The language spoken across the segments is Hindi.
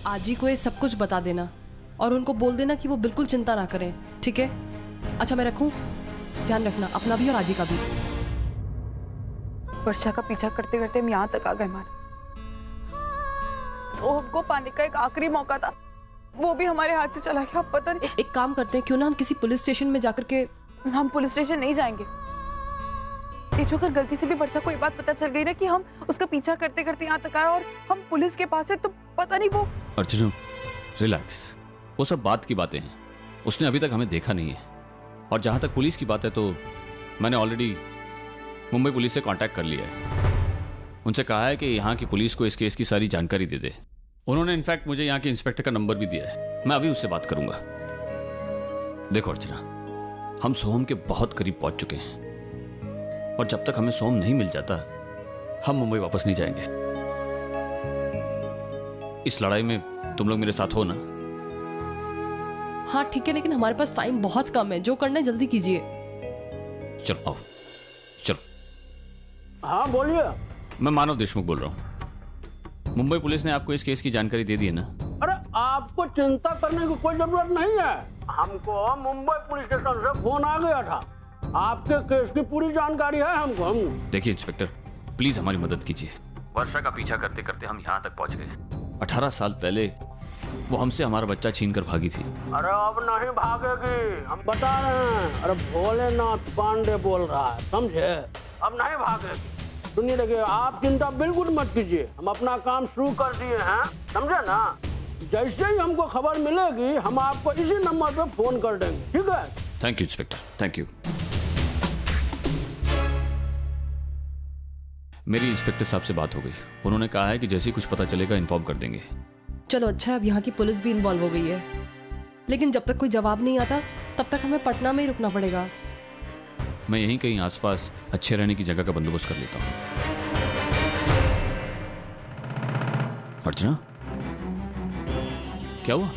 आजी को ये सब कुछ बता देना और उनको बोल देना कि वो बिल्कुल चिंता ना करें, ठीक है? अच्छा मैं रखूं? ध्यान रखना अपना भी और आजी का भी। वर्षा का पीछा करते करते हम यहाँ तक आ गए माना। तो हमको पाने का एक आखिरी मौका था, वो भी हमारे हाथ से चला गया। पता नहीं। एक काम करते हैं, क्यों ना हम किसी पुलिस स्टेशन में जाकर के। हम पुलिस स्टेशन नहीं जाएंगे। ये जो अगर गलती से भी वर्षा को ये बात पता चल गई ना कि हम उसका पीछा करते करते यहाँ तक आए और हम पुलिस के पास है, तो पता नहीं वो। अर्जुन रिलैक्स, वो सब बात की बातें हैं। उसने अभी तक हमें देखा नहीं है। और जहां तक पुलिस की बात है तो मैंने ऑलरेडी मुंबई पुलिस से कांटेक्ट कर लिया है। उनसे कहा है कि यहाँ की पुलिस को इस केस की सारी जानकारी दे दे। उन्होंने इनफैक्ट मुझे यहाँ के इंस्पेक्टर का नंबर भी दिया है। मैं अभी उससे बात करूंगा। देखो अर्चना, हम सोहम के बहुत करीब पहुंच चुके हैं और जब तक हमें सोहम नहीं मिल जाता हम मुंबई वापस नहीं जाएंगे। इस लड़ाई में तुम लोग मेरे साथ हो ना? हाँ ठीक है, लेकिन हमारे पास टाइम बहुत कम है। जो करना है जल्दी कीजिए। चलो आओ, चलो। हाँ बोलिए। मैं मानव देशमुख बोल रहा हूँ। मुंबई पुलिस ने आपको इस केस की जानकारी दे दी है ना? अरे आपको चिंता करने की कोई जरूरत नहीं है। हमको मुंबई पुलिस स्टेशन से फोन आ गया था। आपके केस की पूरी जानकारी है हमको। देखिए इंस्पेक्टर, प्लीज हमारी मदद कीजिए। वर्षा का पीछा करते करते हम यहाँ तक पहुँच गए। 18 साल पहले वो हमसे हमारा बच्चा छीन कर भागी थी। अरे अब नहीं भागेगी, हम बता रहे हैं। अरे भोलेनाथ पांडे बोल रहा है, समझे? अब नहीं भागेगी। सुनिए, देखिए आप चिंता बिल्कुल मत कीजिए। हम अपना काम शुरू कर दिए हैं, समझे ना? जैसे ही हमको खबर मिलेगी हम आपको इसी नंबर पे फोन कर देंगे, ठीक है? Thank you inspector, thank you. मेरी इंस्पेक्टर साहब से बात हो गई। उन्होंने कहा है कि जैसे ही कुछ पता चलेगा इन्फॉर्म कर देंगे। चलो अच्छा है, अब यहाँ की पुलिस भी इन्वॉल्व हो गई है, लेकिन जब तक कोई जवाब नहीं आता तब तक हमें पटना में ही रुकना पड़ेगा। मैं यहीं कहीं आसपास अच्छे रहने की जगह का बंदोबस्त कर लेता हूँ। अर्चना, क्या हुआ?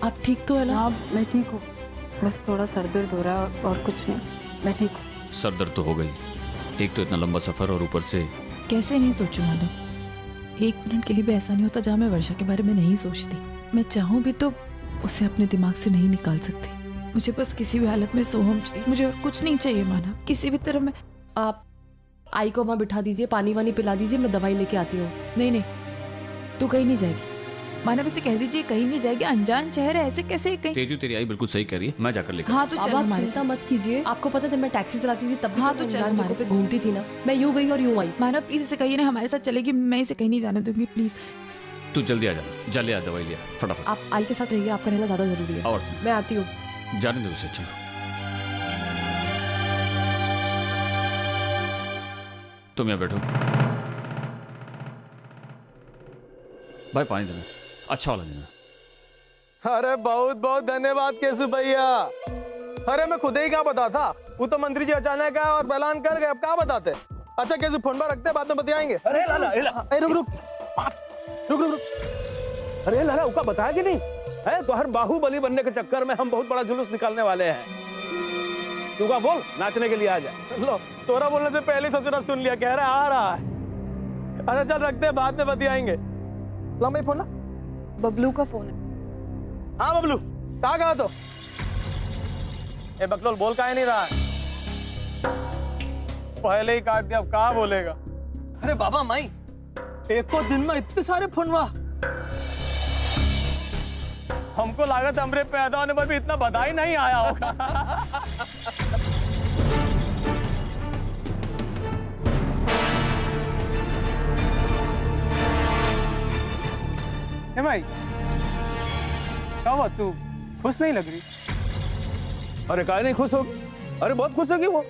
आप ठीक तो है ना? हाँ मैं ठीक हूँ, बस थोड़ा सर दर्द हो रहा है और कुछ नहीं। मैं ठीक हूँ। सर दर्द तो हो गई, एक तो इतना लंबा सफर और ऊपर से। कैसे नहीं सोचूं मानो, एक मिनट के लिए भी ऐसा नहीं होता जहाँ मैं वर्षा के बारे में नहीं सोचती। मैं चाहूँ भी तो उसे अपने दिमाग से नहीं निकाल सकती। मुझे बस किसी भी हालत में सोहम चाहिए, मुझे और कुछ नहीं चाहिए माना, किसी भी तरह। मैं आप आई को वहाँ बिठा दीजिए, पानी वानी पिला दीजिए, मैं दवाई लेके आती हूँ। नहीं नहीं, तू कहीं नहीं जाएगी। मानव से कह दीजिए कहीं नहीं जाएगी, अनजान शहर है, ऐसे कैसे कहीं। तेजू तेरी आई बिल्कुल सही कह रही है, मैं जाकर लेकर। हाँ तो चल आप हमारे चिंता मत कीजिए। आपको पता है जब मैं टैक्सी चलाती थी तब भी हाँ, तो तो चल अनजान हमारे जगहों पे साथ। घूमती थी ना। मैं यूं गई और यूं आई। मानव प्लीज इसे कहिए ना हमारे साथ चलेगी, मैं इसे कहीं नहीं जाने दूंगी प्लीज। तू जल्दी आ जा, जा ले आ दवाई लिया फटाफट। आप आई के साथ रहिए, आपका रहना ज्यादा जरूरी है। और मैं आती हूँ। जाने दो उसे, चलो। तुम यहाँ बैठो। भाई पानी देना, अच्छा वाला देना। अरे बहुत बहुत धन्यवाद केशु भैया। अरे मैं खुद ही क्या बता था, वो तो मंत्री जी अचानक आए और ऐलान कर गए, अब क्या बताते। अच्छा केशु फोन पर रखते, बाद में बतियाएंगे। अरे लाला, रुक रुक रुक रुक रुक। अरे लाला उसका बताया कि नहीं है? तो हर बाहुबली बनने के चक्कर में हम बहुत बड़ा जुलूस निकालने वाले हैं। तू का बोल, नाचने के लिए आ जा। लो तोरा बोलने से पहले ससुरा सुन लिया, कह रहा आ रहा है। अच्छा चल रखते हैं, बाद में बतियाएंगे। ला भाई फोन ला। बबलू का फोन है। हाँ बबलू, कहाँ गया तो? ए बकलोल बोल का ही नहीं रहा है, पहले ही काट दिया, अब कहाँ बोलेगा। अरे बाबा माई, एक को दिन में इतने सारे फोनवा। हमको लागत हमरे पैदा होने पर भी इतना बधाई नहीं आया होगा। हे भाई, क्या हुआ, तू खुश नहीं लग रही? अरे काहे नहीं खुश होगी? अरे बहुत खुश होगी वो।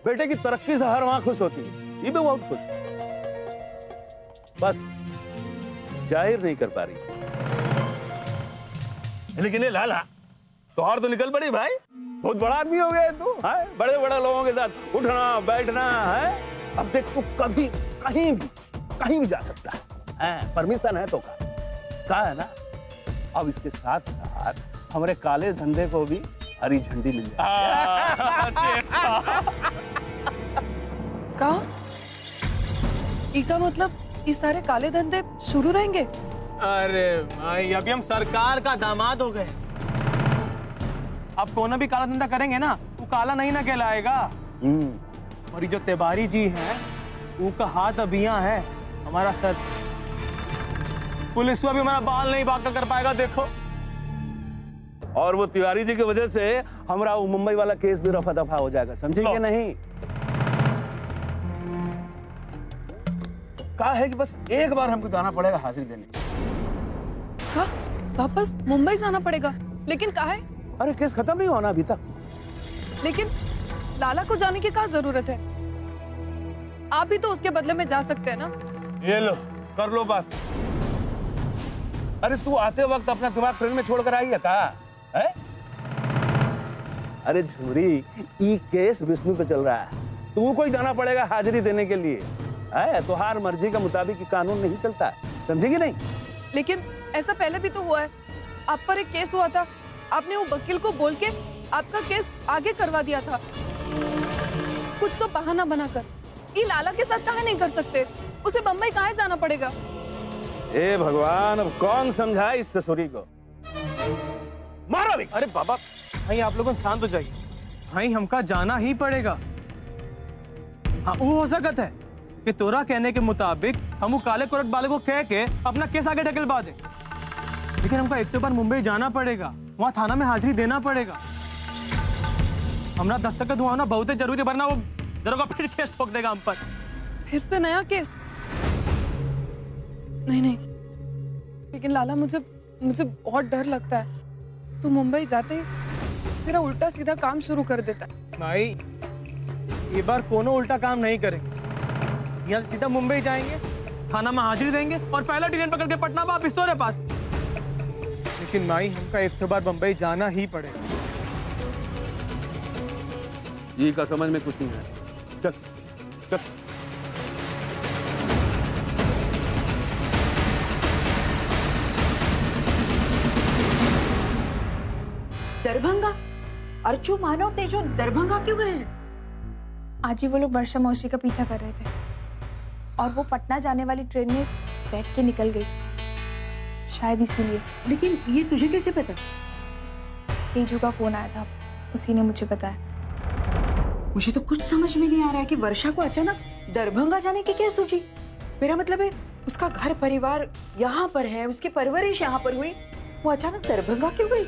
बेटे की तरक्की से हर वहां खुश होती है, ये भी बहुत खुश है। बस जाहिर नहीं कर पा रही। लेकिन ये लाला तोहार तो निकल पड़ी भाई, बहुत बड़ा आदमी हो गया तू। है बड़े बड़े लोगों के साथ उठना बैठना है। अब देख तू कभी कहीं भी जा सकता है, परमिशन है तो का है ना। अब इसके साथ साथ हमारे काले धंधे को भी हरी झंडी मिल जाए। कहा? इसका मतलब ये सारे काले धंधे शुरू रहेंगे? अरे भाई अभी हम सरकार का दामाद हो गए। अब कौन भी काला धंधा करेंगे ना वो काला नहीं ना कहलाएगा। और ये जो तिवारी जी हैं उनका हाथ अभी यहाँ है, हमारा सर। पुलिस में भी हमारा बाल नहीं बांका कर पाएगा, देखो। और वो तिवारी जी की वजह से हमारा वो मुंबई वाला केस भी रफा दफा हो जाएगा, समझे कि नहीं? कहा है कि बस एक बार हमको जाना पड़ेगा हाजिरी देने। का? वापस मुंबई जाना पड़ेगा? लेकिन कहा है? अरे केस खत्म नहीं होना अभी तक। लेकिन लाला को जाने की क्या जरूरत है? आप भी तो उसके बदले में जा सकते हैं ना। ये लो कर लो बात। अरे तू आते वक्त अपना दिमाग ट्रेन में छोड़कर आई है कहा है? अरे झुमरी ये केस विष्णु पे चल रहा है, तू कोई जाना पड़ेगा हाजिरी देने के लिए है। तो हर मर्जी का मुताबिक कानून नहीं चलता, समझेगी नहीं? लेकिन ऐसा पहले भी तो हुआ है, आप पर एक केस हुआ था, आपने वो वकील को बोल के आपका केस आगे करवा दिया था, कुछ तो बहाना बनाकर। ये लाला के साथ काहे नहीं कर सकते? उसे बम्बई काहे जाना पड़ेगा? ए भगवान, अब कौन समझाए इस ससुरी को? मारो भी। अरे बाबा भाई आप लोगों शांत हो जाइए। भाई हमका जाना ही पड़ेगा। हाँ वो हो सकत है कि तोरा कहने के मुताबिक हम वो काले कोरट वाले को कह के अपना केस आगे ढकेलवा दे, लेकिन हमका एक तो बार मुंबई जाना पड़ेगा, वहाँ थाना में हाजिरी देना पड़ेगा। हमारा दस्तखत हुआ ना बहुत जरूरी, वरना वो दरोगा फिर केस ठोक देगा हम पर। फिर से नया केस? नहीं, लेकिन लाला मुझे बहुत डर लगता है। तू मुंबई जाते ही तेरा उल्टा सीधा काम शुरू कर देता है। भाई ये बार कोनो उल्टा काम नहीं करेंगे, यहाँ से सीधा मुंबई जाएंगे, थाना में हाजिरी देंगे और पहला ट्रेन पकड़ के पटना वापस तोरे पास। लेकिन माई हमका एक बार बम्बई जाना ही पड़ेगा। जी का समझ में कुछ नहीं है। चल चल। दरभंगा? अर्चू मानव तेजो दरभंगा क्यों गए हैं? आज ही वो लोग वर्षा मौसी का पीछा कर रहे थे और वो पटना जाने वाली ट्रेन में बैठ के निकल गई, शायद इसीलिए। लेकिन ये तुझे कैसे पता? तेजू का फोन आया था, उसी ने मुझे बताया। मुझे तो कुछ समझ में नहीं आ रहा है कि वर्षा को अचानक दरभंगा जाने की क्या सूझी। मेरा मतलब है उसका घर परिवार यहाँ पर है, उसकी परवरिश यहाँ पर हुई, वो अचानक दरभंगा क्यों गई?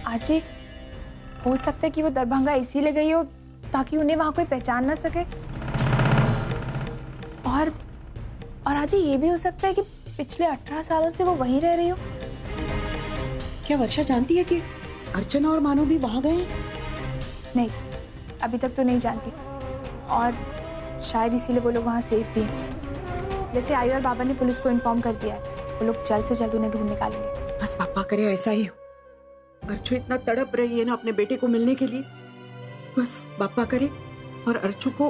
आज हो सकता है कि वो दरभंगा इसीलिए गई हो ताकि उन्हें वहां कोई पहचान ना सके, और आज ये भी हो सकता है कि पिछले 18 सालों से वो वहीं रह रही हो। क्या वर्षा जानती है कि अर्चना और मानव भी वहां गए? नहीं, अभी तक तो नहीं जानती, और शायद इसीलिए वो लोग वहाँ सेफ भी हैं। जैसे आई और बाबा ने पुलिस को इन्फॉर्म कर दिया है, वो लोग जल्द से जल्द उन्हें ढूंढ निकालेंगे। बस पापा करे ऐसा ही हो। अर्चू इतना तड़प रही है ना अपने बेटे को मिलने के लिए, बस पापा करे और अर्चू को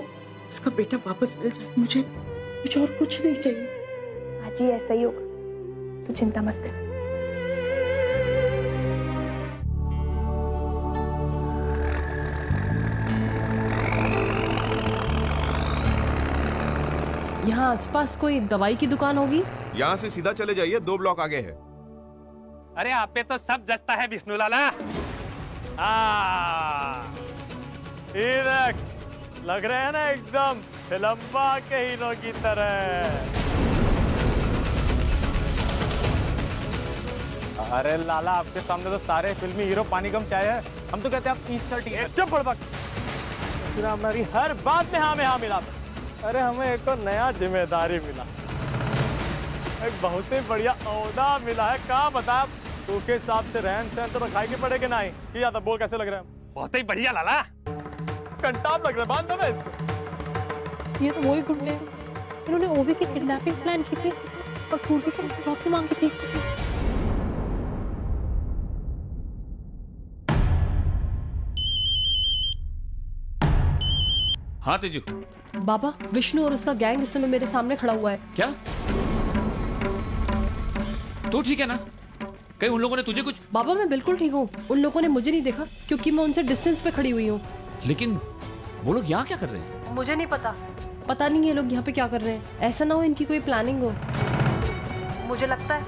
उसका बेटा वापस मिल जाए। मुझे और कुछ नहीं चाहिए। आज ही ऐसा ही होगा, तो चिंता मत कर। यहाँ आसपास कोई दवाई की दुकान होगी? यहाँ से सीधा चले जाइए, 2 ब्लॉक आगे है। अरे आप पे तो सब जचता है विष्णु लाला। देख, लग रहे हैं ना एकदम फिल्म के हीरो की तरह। अरे लाला आपके सामने तो सारे फिल्मी हीरो पानी कम चाहे है, हम तो कहते हैं आप 30-30 चुप पड़ फिर हमारी हर बात में हाँ मिला। अरे हमें एक और नया जिम्मेदारी मिला, एक बहुत ही बढ़िया औहदा मिला है। क्या बता तू के हिसाब से रहन सहन तो रखाई के पड़ेगे नहीं कि या तो बोल कैसे लग रहा है? बहुत ही बढ़िया लाला, कंटाप लग रहा है, बांध दो मैं इसको। ये तो वही गुंडे हैं, इन्होंने ओवी की किडनैपिंग प्लान की थी और पूर्वी को माफी मांगी थी। हाँ तेजू। बाबा, विष्णु और उसका गैंग इस समय मेरे सामने खड़ा हुआ है। क्या तू ठीक है ना? कहीं उन लोगों ने तुझे कुछ? बाबा मैं बिल्कुल ठीक हूँ, उन लोगों ने मुझे नहीं देखा क्योंकि मैं उनसे डिस्टेंस पे खड़ी हुई हूँ। लेकिन वो लोग यहाँ क्या कर रहे हैं? मुझे नहीं पता नहीं ये लोग यहाँ पे क्या कर रहे हैं। ऐसा ना हो इनकी कोई प्लानिंग हो। मुझे लगता है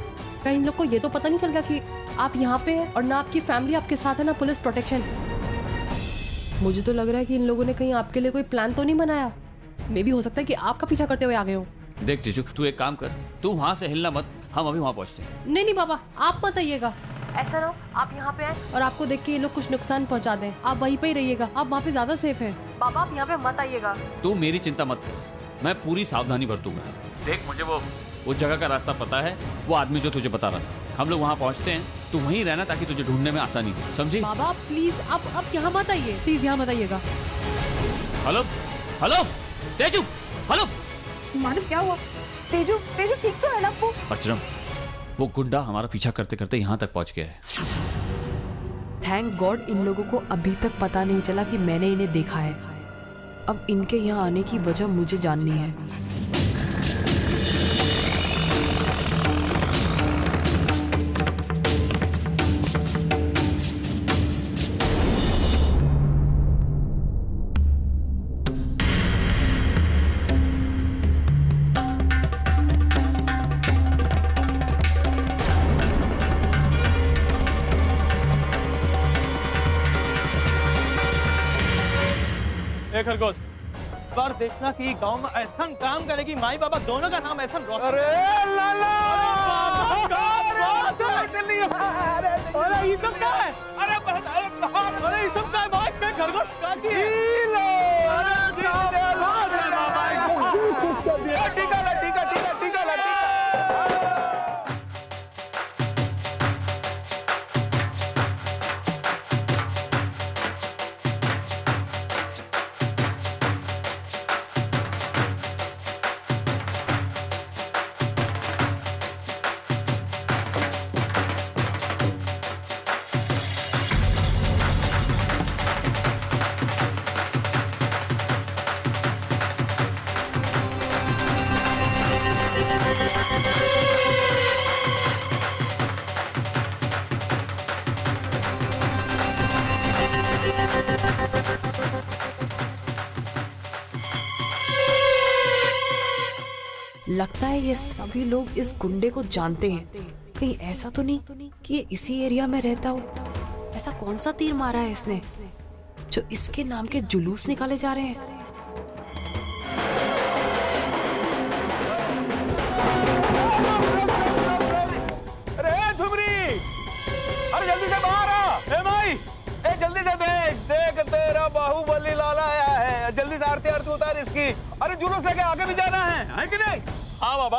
कहीं इन लोग को ये तो पता नहीं चल गया कि आप यहाँ पे हैं और ना आपकी फैमिली आपके साथ है ना पुलिस प्रोटेक्शन। मुझे तो लग रहा है कि इन लोगों ने कहीं आपके लिए कोई प्लान तो नहीं बनाया। मे भी हो सकता है कि आपका पीछा करते हुए आ गए हो। देख टीचू, तू एक काम कर, तू वहाँ से हिलना मत, हम अभी वहाँ पहुँचते हैं। नहीं बाबा, आप मत आइएगा। ऐसा ना हो आप यहाँ पे आए और आपको देख के ये लोग कुछ नुकसान पहुँचा दें। आप वहीं पे ही रहिएगा, आप वहाँ पे ज्यादा सेफ है। बाबा आप यहाँ पे मत आइएगा। तू मेरी चिंता मत कर, मैं पूरी सावधानी बरतूंगा। देख मुझे वो उस जगह का रास्ता पता है, वो आदमी जो तुझे बता रहा था। हम लोग वहाँ पहुँचते हैं, तू वहीं रहना ताकि तुझे ढूंढने में आसानी हो, समझी? बाबा प्लीज आप यहाँ मत आइए, प्लीज यहाँ मत आइएगा। हेलो हेलो तेजू, हेलो मानव क्या हुआ? तेजू तेजू ठीक तो है ना? आपको अर्चना, वो गुंडा हमारा पीछा करते करते यहाँ तक पहुँच गया है। थैंक गॉड इन लोगों को अभी तक पता नहीं चला कि मैंने इन्हें देखा है। अब इनके यहाँ आने की वजह मुझे जाननी है। खरगोश, बार देखना कि गांव में ऐसा काम करेगी माई बाबा दोनों का नाम ऐसा रोशन। अरे लाला, अरे ये सब क्या है? अरे ये सब क्या है भाई? मैं खरगोश का की है? लगता है ये सभी लोग इस गुंडे को जानते हैं। कहीं ऐसा तो नहीं कि ये इसी एरिया में रहता हो। ऐसा कौन सा तीर मारा है इसने जो इसके नाम के जुलूस निकाले जा रहे हैं? अरे झुमरी, अरे जल्दी से बाहर आ। ए माई, ए जल्दी से देख तेरा बाहुबली लाला आया है। जल्दी से आरती उतार इसकी। अरे जुलूस लेके आगे भी जाना है कि नहीं? हाँ बाबा।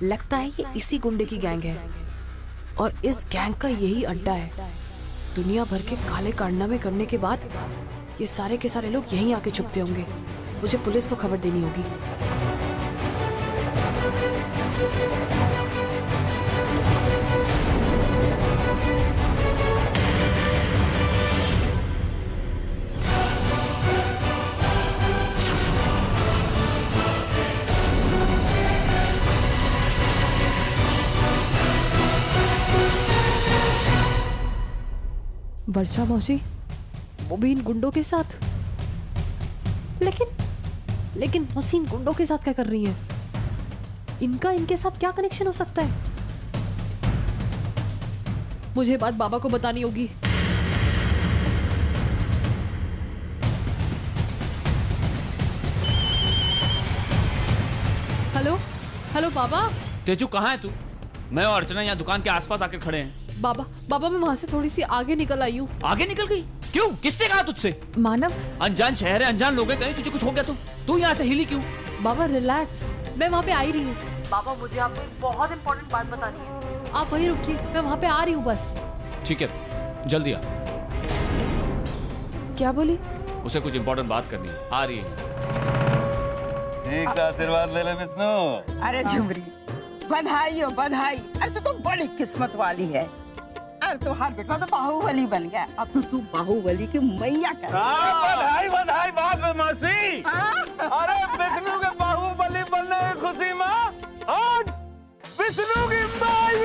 लगता है ये इसी गुंडे की गैंग है और इस गैंग का यही अड्डा है। दुनिया भर के काले कारनामे करने के बाद ये सारे के सारे लोग यहीं आके छुपते होंगे। मुझे पुलिस को खबर देनी होगी। वर्षा मौसी, वो भी इन गुंडों के साथ? लेकिन मौसी इन गुंडों के साथ क्या कर रही है? इनका इनके साथ क्या कनेक्शन हो सकता है? मुझे बात बाबा को बतानी होगी। हेलो बाबा। तेजू कहाँ है तू? मैं और अर्चना यहाँ दुकान के आसपास आके खड़े हैं। बाबा मैं वहाँ से थोड़ी सी आगे निकल आई हूँ। आगे निकल गई? क्यों? किससे कहा तुझसे? मानव, अनजान शहर है, अनजान लोग हैं, कहीं तुझे कुछ हो गया तो तू यहाँ से हिली क्यों? बाबा रिलैक्स, मैं वहाँ पे आई रही हूँ। बाबा मुझे आपको एक बहुत इंपॉर्टेंट बात बतानी है, आप वहीं रुकिए, मैं वहाँ पे आ रही हूँ बस। ठीक है, जल्दी आ। क्या बोली? उसे कुछ इंपॉर्टेंट बात करनी है, आ रही है। ठीक से आशीर्वाद ले ले विष्णु। अरे झुमरी, बधाई हो बधाई। अरे तो बड़ी किस्मत वाली है। अरे तुम्हारा बेटा तो बाहुबली बन गया, अब तो तू बाहुबली की मैया कर। बधाई बात में मासी। अरे विष्णु के बाहुबली बनने की खुशी में आज विष्णु की माई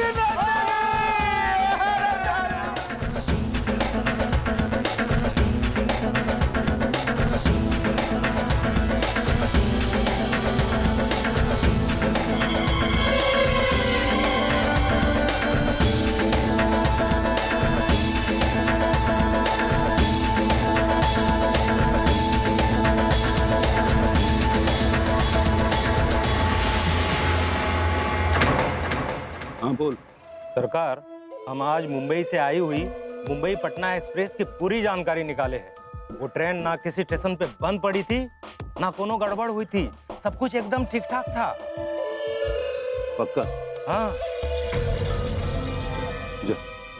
हम आज मुंबई से आई हुई मुंबई पटना एक्सप्रेस की पूरी जानकारी निकाले हैं। वो ट्रेन ना किसी स्टेशन पे बंद पड़ी थी, ना कोनो गड़बड़ हुई थी, सब कुछ एकदम ठीक ठाक था। पक्का? हाँ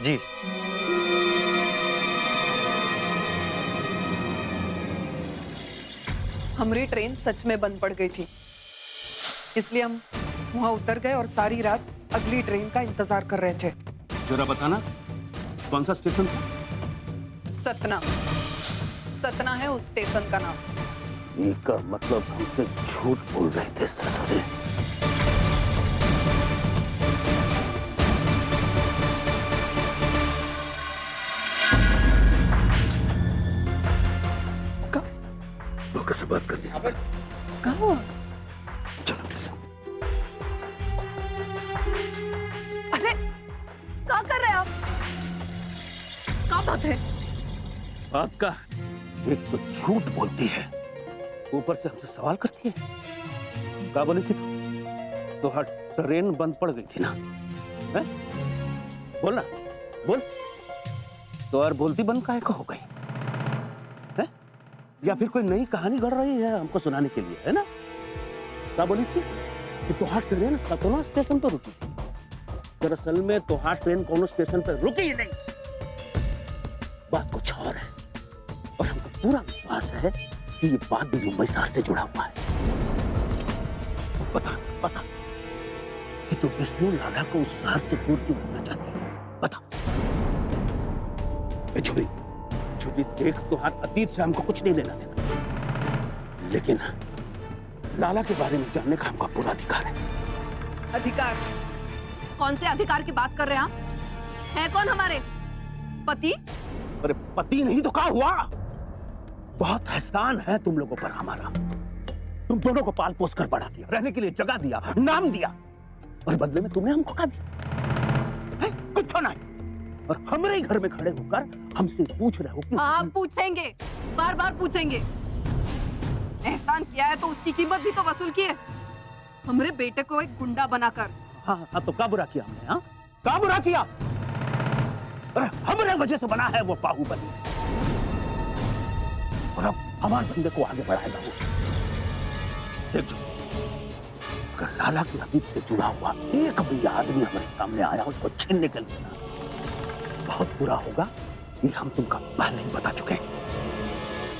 जी। हमारी ट्रेन सच में बंद पड़ गई थी, इसलिए हम वहां उतर गए और सारी रात अगली ट्रेन का इंतजार कर रहे थे। जरा बताना कौन सा स्टेशन था? सतना। सतना है उस स्टेशन का नाम। इसका मतलब हमसे झूठ बोल रहे थे ससुरे। कैसे बात करनी है? कहाँ? चलो कैसे? अरे क्या कर रहे हैं आप? क्या बात है? बात का एक तो झूठ बोलती है, ऊपर से हमसे सवाल करती है। क्या बोली थी तो हर ट्रेन बंद पड़ गई थी ना? है? बोलना, बोल। तो यार बोलती बंद काहे को हो गई? है? या फिर कोई नई कहानी गढ़ रही है हमको सुनाने के लिए, है ना? क्या बोली थी कि तुहार ट्रेन सतना स्टेशन पर रुकी थी। दरअसल में तुहार ट्रेन कोनो स्टेशन पर रुकी ही नहीं। बात कुछ और है और हमको पूरा विश्वास है कि ये बात भी मुंबई शहर से जुड़ा हुआ है। पता कि तू विष्णु लाला को उस शहर से दूर क्यों रखना चाहती है? बता। छुरी देख, तो हाथ अतीत से हमको कुछ नहीं लेना देना, लेकिन लाला के बारे में जानने का हमको पूरा अधिकार है। अधिकार? कौन से अधिकार की बात कर रहे हैं आप? है कौन हमारे पति? अरे पति नहीं तो क्या हुआ? बहुत एहसान है तुम लोगों पर हमारा। तुम दोनों को पाल पोस कर बढ़ा दिया, रहने के लिए जगह दिया, नाम दिया, और बदले में तुमने हमको क्या दिया? कुछ तो नहीं। और हमारे घर में खड़े होकर हमसे पूछ रहे हो कि आप पूछेंगे, बार बार पूछेंगे। एहसान किया है तो उसकी कीमत भी तो वसूल की है। हमारे बेटे को एक गुंडा बनाकर। हाँ, तो क्या बुरा किया हमने? हाँ, क्या बुरा किया? अरे हमारे वजह से बना है वो बाहुबली, और अब हमारे बंदे को आगे बढ़ाएगा वो। देख जो, अगर लाला की अतीत से जुड़ा हुआ एक भी आदमी हमारे सामने आया उसको छीनने के लिए, बहुत बुरा होगा। ये हम तुमका पहले ही बता चुके हैं,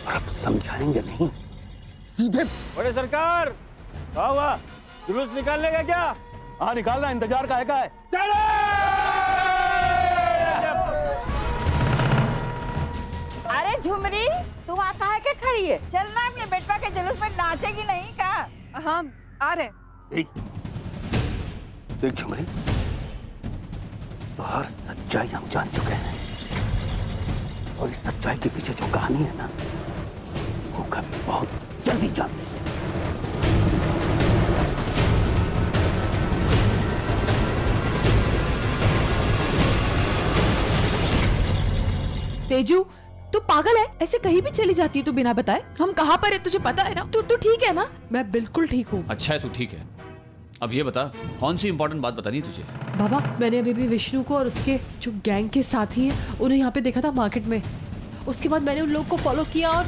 और अब समझाएंगे नहीं, सीधे। बड़े सरकार, क्या हुआ? जुलूस निकालने का क्या? हाँ निकालना, इंतजार का है। चलो! अरे झुमरी, तू वहाँ काहे के खड़ी है? चलना अपने बेटवा के जुलूस में नाचेगी नहीं का? हाँ आ रहे। देख झुमरी, तो हर सच्चाई हम जान चुके हैं, और इस सच्चाई के पीछे जो कहानी है ना, वो कभी बहुत जल्दी जान लेंगे। तेजू, तू पागल है? ऐसे कहीं भी चली जाती है तू बिना बताए? हम कहाँ पर है तुझे पता है ना? तू ठीक है ना? मैं बिल्कुल ठीक हूँ। अच्छा है तू ठीक है। अब ये बता, कौन सी इंपॉर्टेंट बात बतानी है तुझे? बाबा, मैंने अभी विष्णु को और उसके जो गैंग के साथी हैं उन्हें यहाँ पे देखा था मार्केट में। उसके बाद मैंने उन लोगों को फॉलो किया और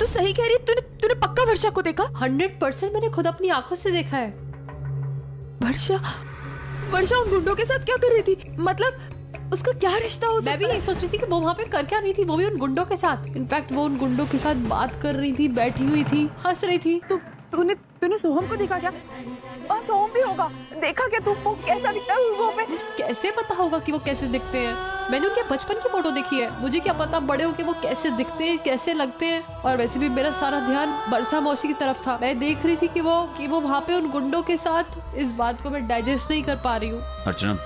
सही कह रही है। तूने पक्का वर्षा को देखा? 100% मैंने खुद अपनी आंखों से देखा है। वर्षा उन गुंडों के साथ क्या कर रही थी? मतलब उसका क्या रिश्ता हो सकता है? मैं भी यही सोच रही थी कि वो वहाँ पे कर क्या रही थी, वो भी उन गुंडों के साथ। इनफैक्ट वो उन गुंडों के साथ बात कर रही थी, बैठी हुई थी, हंस रही थी। तूने सोहम को देखा क्या? और सोहम भी होगा। देखा क्या तू? वो कैसा दिखता है वो पे? मुझे कैसे पता होगा कि वो कैसे दिखते हैं? मैंने उनके बचपन की फोटो देखी है, मुझे क्या पता बड़े होके वो कैसे दिखते हैं, कैसे लगते हैं। और वैसे भी मेरा सारा ध्यान बरसा मौसी की तरफ था। मैं देख रही थी कि वो वहाँ पे उन गुंडों के साथ। इस बात को मैं डाइजेस्ट नहीं कर पा रही हूँ। अर्चना,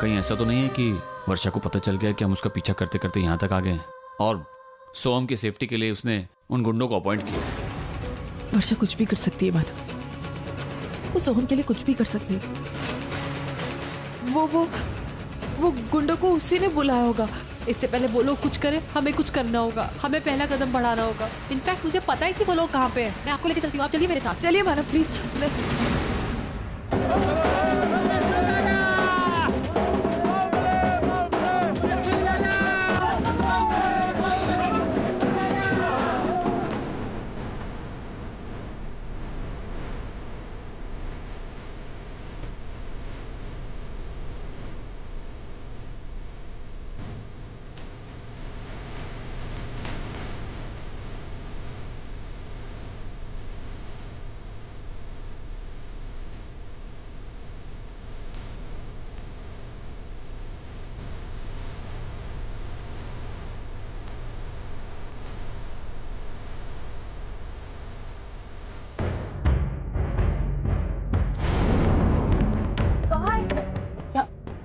कहीं ऐसा तो नहीं है कि वर्षा को पता चल गया कि हम उसका पीछा करते करते यहाँ तक आ गए और सोहम की सेफ्टी के लिए उसने उन गुंडों को अपॉइंट किया? वर्षा कुछ भी कर सकती है माना। वो सोहम के लिए कुछ भी कर सकती है। वो गुंडों को उसी ने बुलाया होगा। इससे पहले वो लोग कुछ करें, हमें कुछ करना होगा, हमें पहला कदम बढ़ाना होगा। इनफैक्ट मुझे पता है कि वो लोग कहाँ पे हैं। मैं आपको लेके चलती हूँ, आप चलिए मेरे साथ। चलिए मानव प्लीज।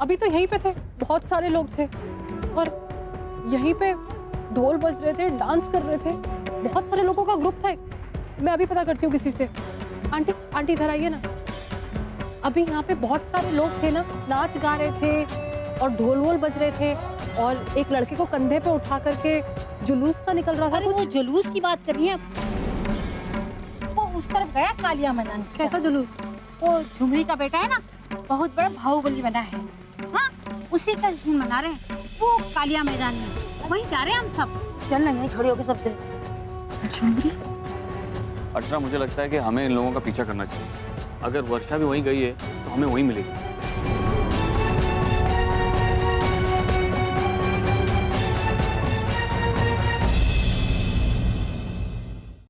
अभी तो यहीं पे थे, बहुत सारे लोग थे और यहीं पे ढोल बज रहे थे, डांस कर रहे थे, बहुत सारे लोगों का ग्रुप था। मैं अभी पता करती हूँ किसी से। आंटी आंटी इधर आइए ना। अभी यहाँ पे बहुत सारे लोग थे ना, नाच गा रहे थे और ढोल वोल बज रहे थे और एक लड़के को कंधे पे उठा करके जुलूस सा निकल रहा था। वो जुलूस की बात कर रही है? वो उस तरफ गया कालिया मैदान। कैसा जुलूस? वो झुमरी का बेटा है ना, बहुत बड़ा बाहुबली बना है। हाँ, उसी का जश्न मना रहे हैं वो कालिया मैदान में। वहीं जा रहे हैं हम सब। चल ना, यहीं खड़े होके सब देख। झुमरी? अर्चना, मुझे लगता है कि हमें इन लोगों का पीछा करना चाहिए। अगर वर्षा भी वहीं गई है तो हमें वहीं मिलेगी।